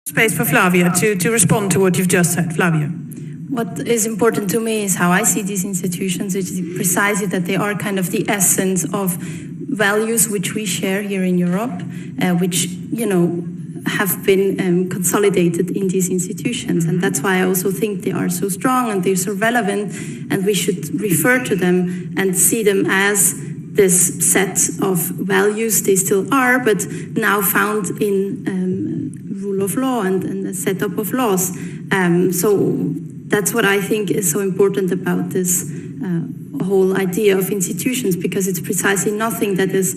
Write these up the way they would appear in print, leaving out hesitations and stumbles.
Space for Flavia to respond to what you've just said. Flavia. What is important to me is how I see these institutions, which is precisely that they are kind of the essence of values which we share here in Europe, which, have been consolidated in these institutions. And that's why I also think they are so strong and they're so relevant, and we should refer to them and see them as this set of values. They still are, but now found in rule of law and the setup of laws. So that's what I think is so important about this whole idea of institutions, because it's precisely nothing that is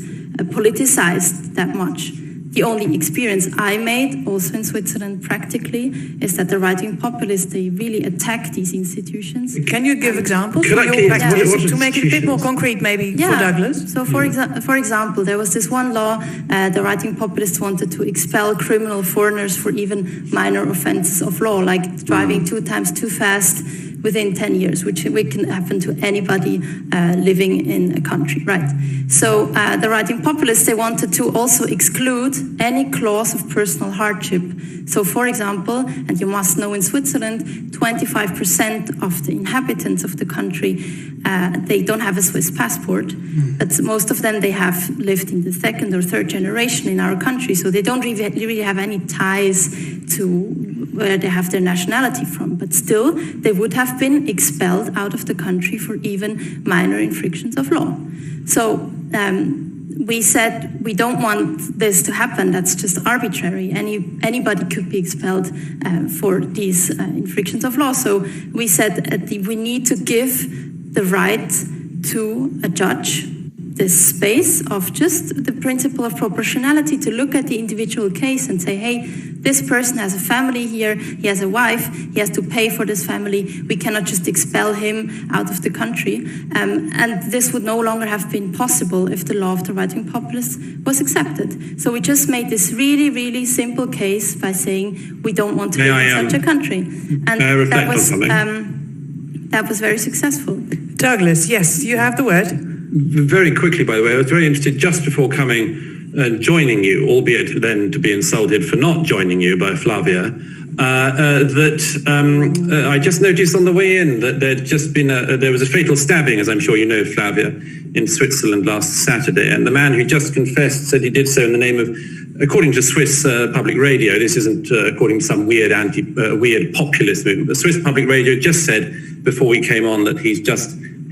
politicized that much. The only experience I made, also in Switzerland practically, is that the right-wing populists, they really attack these institutions. Can you give examples to make it a bit more concrete, maybe, for Douglas? So, for example, there was this one law, the right-wing populists wanted to expel criminal foreigners for even minor offenses of law, like driving 2 times too fast within 10 years, which can happen to anybody living in a country, right? So the right-wing populists, they wanted to also exclude any clause of personal hardship. So, for example, and you must know in Switzerland, 25% of the inhabitants of the country, they don't have a Swiss passport, but most of them, they have lived in the 2nd or 3rd generation in our country, so they don't really have any ties to where they have their nationality from, but still they would have been expelled out of the country for even minor infractions of law. So we said we don't want this to happen. That's just arbitrary. Anybody could be expelled for these infractions of law. So we said we need to give the right to a judge this space of just the principle of proportionality, to look at the individual case and say, hey, this person has a family here, he has a wife, he has to pay for this family, we cannot just expel him out of the country. And this would no longer have been possible if the law of the right-wing populists was accepted. So we just made this really, really simple case by saying we don't want to live in such a country. And that was very successful. Douglas, yes, you have the word. Very quickly, by the way, I was very interested just before coming and joining you, albeit then to be insulted for not joining you by Flavia, I just noticed on the way in that there was a fatal stabbing, as I'm sure you know, Flavia, in Switzerland last Saturday, and the man who just confessed said he did so in the name of, according to Swiss public radio, this isn't according to some weird weird populist movement, but Swiss public radio just said before we came on that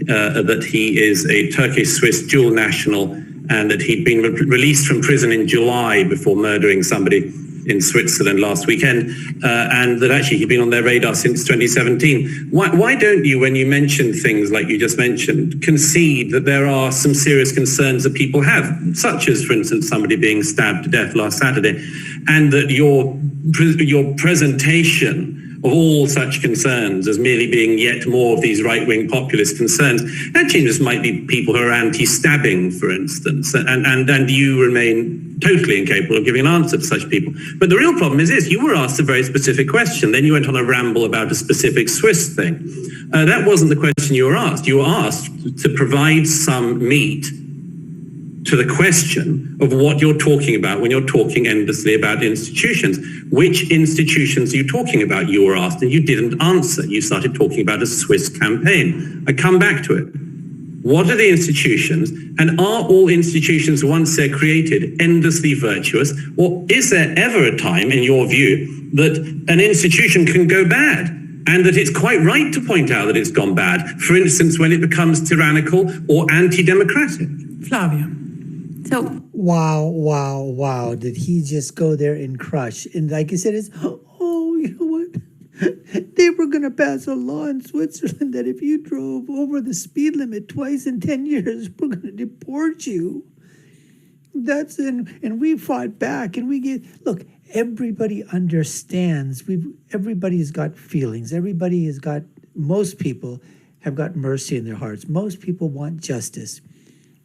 that he is a Turkish-Swiss dual national, and that he'd been released from prison in July before murdering somebody in Switzerland last weekend, and that actually he'd been on their radar since 2017. Why don't you, when you mention things like you just mentioned, concede that there are some serious concerns that people have, such as, for instance, somebody being stabbed to death last Saturday, and that your presentation of all such concerns as merely being yet more of these right-wing populist concerns actually just might be people who are anti-stabbing, for instance, and you remain totally incapable of giving an answer to such people. But the real problem is this: you were asked a very specific question, then you went on a ramble about a specific Swiss thing. That wasn't the question you were asked. You were asked to provide some meat to the question of what you're talking about when you're talking endlessly about institutions. Which institutions are you talking about, you were asked, and you didn't answer. You started talking about a Swiss campaign. I come back to it. What are the institutions, and are all institutions, once they're created, endlessly virtuous, or is there ever a time, in your view, that an institution can go bad, and that it's quite right to point out that it's gone bad, for instance, when it becomes tyrannical or anti-democratic? Flavia. So Wow. Did he just go there and crush? And like I said, it's, you know what? They were going to pass a law in Switzerland that if you drove over the speed limit twice in 10 years, we're going to deport you. And we fought back, and look, everybody understands. Everybody's got feelings. Most people have got mercy in their hearts. Most people want justice.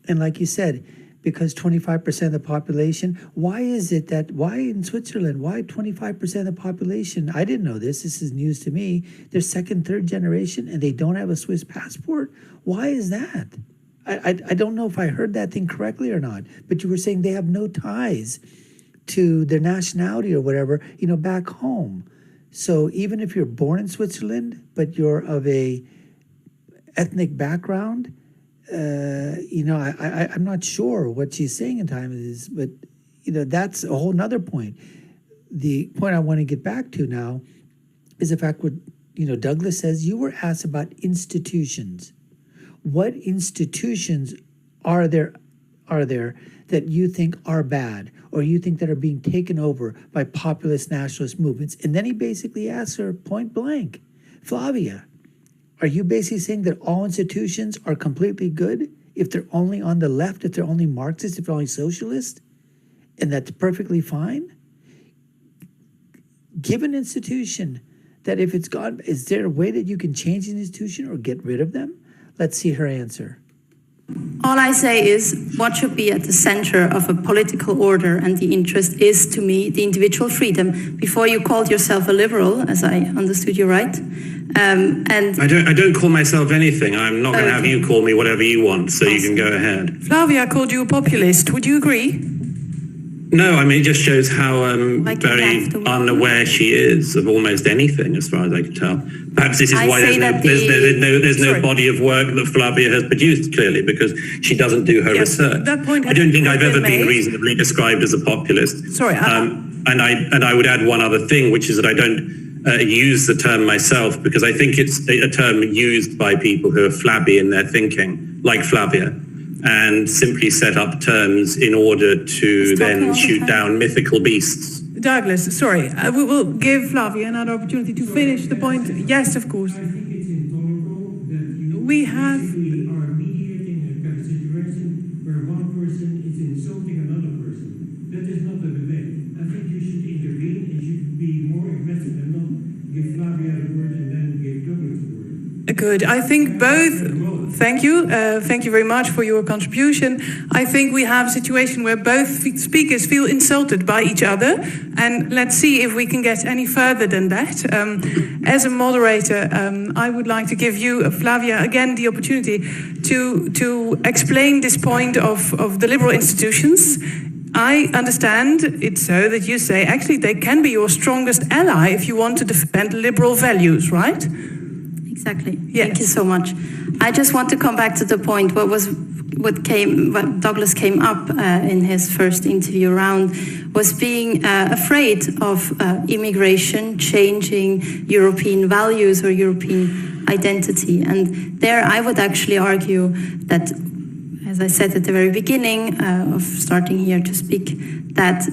And like you said, because 25% of the population, why in Switzerland, why 25% of the population? I didn't know this. This is news to me. They're 2nd, 3rd generation, and they don't have a Swiss passport. Why is that? I don't know if I heard that thing correctly or not, but you were saying they have no ties to their nationality or whatever, back home. So even if you're born in Switzerland, but you're of a ethnic background, I'm not sure what she's saying in time is, but that's a whole nother point. The point I want to get back to now is the fact what Douglas says. You were asked about institutions. What institutions are there that you think are bad, or you think that are being taken over by populist nationalist movements? And then he basically asks her point blank, Flavia, are you basically saying that all institutions are completely good if they're only on the left, if they're only Marxist, if they're only socialist, and that's perfectly fine? Give an institution that if it's gone, is there a way that you can change the institution or get rid of them? Let's see her answer. All I say is what should be at the center of a political order and the interest is, to me, the individual freedom. Before you called yourself a liberal, as I understood you right. And I don't call myself anything. I'm not going to have you call me whatever you want, so you can go ahead. Flavia called you a populist. Would you agree? No, I mean, it just shows how very unaware she is of almost anything, as far as I can tell. Perhaps this is why there's no body of work that Flavia has produced, clearly, because she doesn't do her research. That point I don't think I've ever been reasonably described as a populist. Sorry. And I would add one other thing, which is that I don't use the term myself, because I think it's a term used by people who are flabby in their thinking, like Flavia, and simply set up terms in order to then shoot down mythical beasts. Douglas, sorry, we will give Flavia another opportunity to finish the point. Yes, of course. I think it's intolerable that we have... are mediating a situation where one person is insulting another person. That is not a debate. I think you should intervene and should be more aggressive and not give Flavia the word and then give Douglas the word. Good. I think both... Thank you. Thank you very much for your contribution. I think we have a situation where both speakers feel insulted by each other, and let's see if we can get any further than that. As a moderator, I would like to give you, Flavia, again the opportunity to explain this point of the liberal institutions. I understand it so that you say actually they can be your strongest ally if you want to defend liberal values, right? Exactly. Yes. Thank you so much. I just want to come back to the point. What Douglas came up in his first interview round was being afraid of immigration changing European values or European identity. And there I would actually argue that, as I said at the very beginning of starting here to speak, that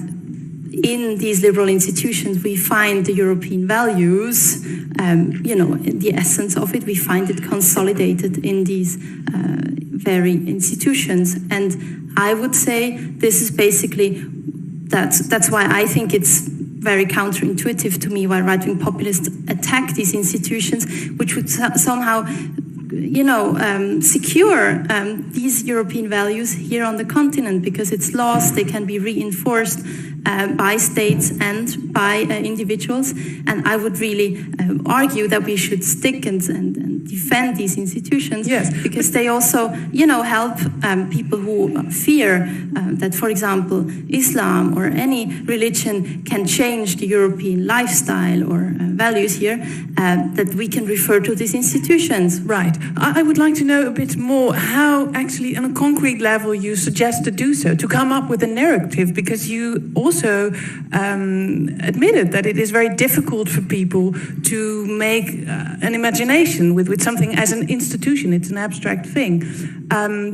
in these liberal institutions, we find the European values, the essence of it, we find it consolidated in these very institutions. And I would say this is basically, that's why I think it's very counterintuitive to me why right-wing populists attack these institutions, which would somehow secure these European values here on the continent, because it's laws, they can be reinforced by states and by individuals. And I would really argue that we should stick and defend these institutions, yes, because they also, help people who fear that, for example, Islam or any religion can change the European lifestyle or values here, that we can refer to these institutions. Right. I would like to know a bit more how actually on a concrete level you suggest to do so, to come up with a narrative, because you also admitted that it is very difficult for people to make an imagination with something as an institution. It's an abstract thing.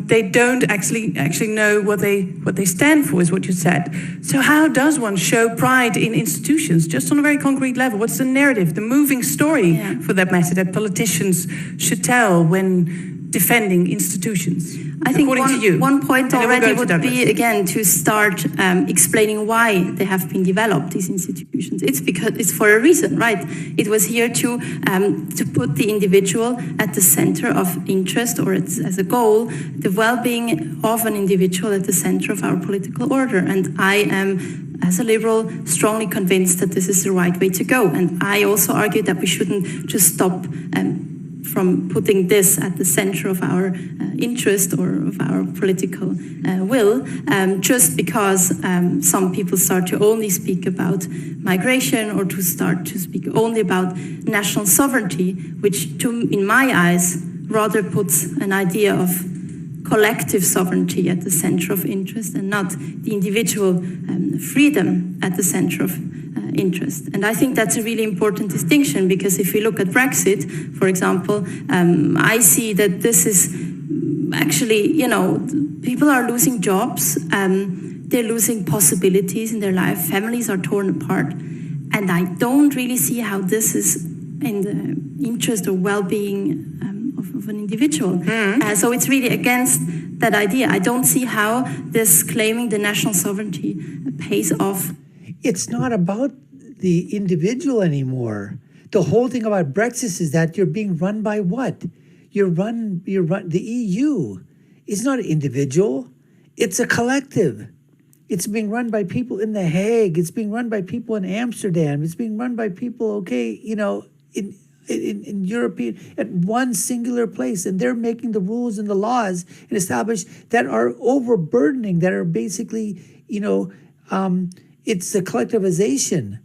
They don't actually know what they stand for, is what you said. So how does one show pride in institutions, just on a very concrete level? What's the narrative, the moving story, for that matter, that politicians should tell when defending institutions? I think one point already would be, again, to start explaining why they have been developed, these institutions. It's because it's for a reason, right? It was here to put the individual at the center of interest, or as a goal, the well-being of an individual at the center of our political order. And I am, as a liberal, strongly convinced that this is the right way to go. And I also argue that we shouldn't just stop from putting this at the center of our interest or of our political will, just because some people start to only speak about migration or to start to speak only about national sovereignty, which, in my eyes, rather puts an idea of collective sovereignty at the center of interest and not the individual freedom at the center of interest. And I think that's a really important distinction, because if we look at Brexit, for example, I see that this is actually, people are losing jobs, they're losing possibilities in their life, families are torn apart, and I don't really see how this is in the interest or well-being of an individual. So it's really against that idea. I don't see how this claiming the national sovereignty pays off. It's not about the individual anymore. The whole thing about Brexit is that you're being run by what? You're run. The EU is not an individual. It's a collective. It's being run by people in The Hague. It's being run by people in Amsterdam. It's being run by people, in European, at one singular place, and they're making the rules and the laws and establish that are overburdening, that are basically, it's the collectivization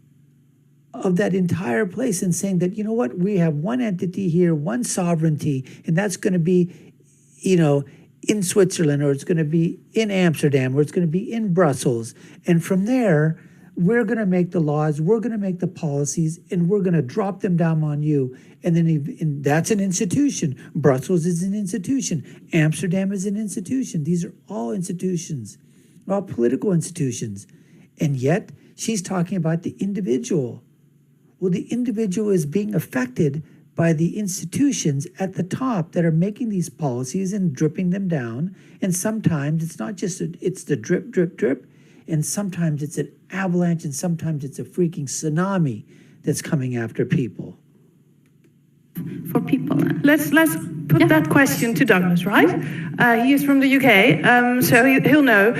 of that entire place and saying that, we have one entity here, one sovereignty, and that's going to be, in Switzerland, or it's going to be in Amsterdam, or it's going to be in Brussels. And from there, we're going to make the laws, we're going to make the policies, and we're going to drop them down on you. And then that's an institution. Brussels is an institution. Amsterdam is an institution. These are all institutions, all political institutions. And yet, she's talking about the individual. Well, the individual is being affected by the institutions at the top that are making these policies and dripping them down. And sometimes it's not just, it's the drip, drip, drip. And sometimes it's an avalanche, and sometimes it's a freaking tsunami that's coming after people. For people. Let's put that question to Douglas, right? He is from the UK, so he'll know.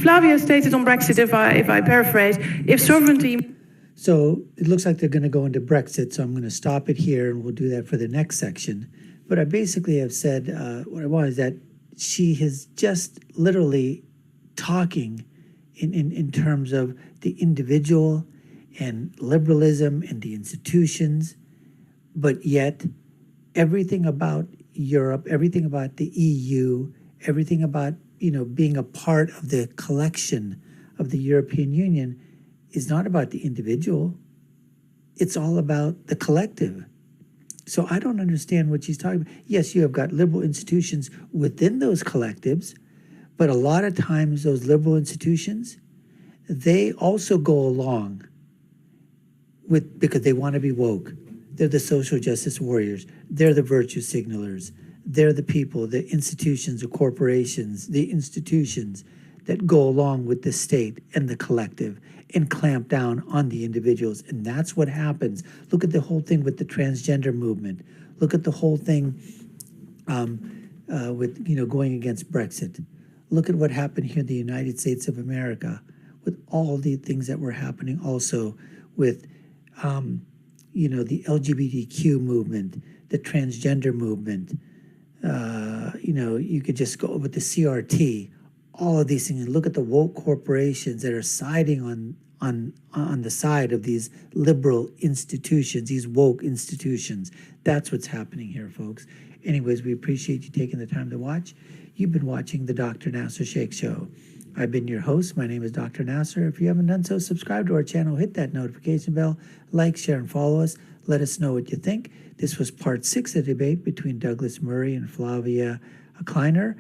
Flavia stated on Brexit, if I paraphrase, if sovereignty... So it looks like they're going to go into Brexit, so I'm going to stop it here, and we'll do that for the next section. But I basically have said what I want is that she has just literally talking in terms of the individual and liberalism and the institutions, but yet everything about Europe, everything about the EU, everything about, being a part of the collection of the European Union is not about the individual. It's all about the collective. So I don't understand what she's talking about. Yes, you have got liberal institutions within those collectives, but a lot of times those liberal institutions, they also go along with, because they want to be woke. They're the social justice warriors. They're the virtue signalers. They're the people, the institutions, the corporations, the institutions that go along with the state and the collective and clamp down on the individuals. And that's what happens. Look at the whole thing with the transgender movement. Look at the whole thing with, going against Brexit. Look at what happened here in the United States of America with all the things that were happening also with, the LGBTQ movement, the transgender movement. You could just go with the CRT, all of these things, and look at the woke corporations that are siding on the side of these liberal institutions, these woke institutions. That's what's happening here, folks. Anyways, we appreciate you taking the time to watch. You've been watching the Dr. Nasir Shaikh Show. I've been your host. My name is Dr. Nasir. If you haven't done so, subscribe to our channel, hit that notification bell, like, share, and follow us. Let us know what you think. This was part 6 of the debate between Douglas Murray and Flavia Kleiner.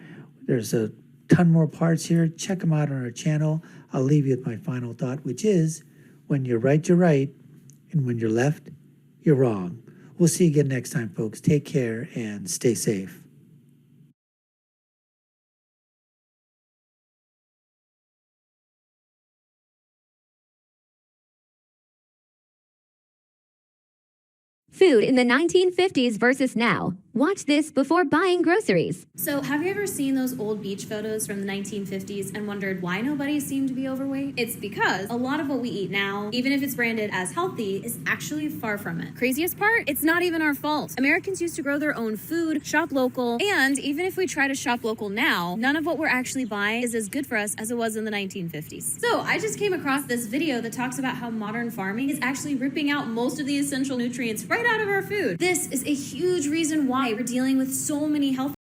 There's a ton more parts here. Check them out on our channel. I'll leave you with my final thought, which is, when you're right, and when you're left, you're wrong. We'll see you again next time, folks. Take care and stay safe. Food in the 1950s versus now. Watch this before buying groceries. So, have you ever seen those old beach photos from the 1950s and wondered why nobody seemed to be overweight? It's because a lot of what we eat now, even if it's branded as healthy, is actually far from it. Craziest part? It's not even our fault. Americans used to grow their own food, shop local, and even if we try to shop local now, none of what we're actually buying is as good for us as it was in the 1950s. So, I just came across this video that talks about how modern farming is actually ripping out most of the essential nutrients right out of our food. This is a huge reason why we're dealing with so many health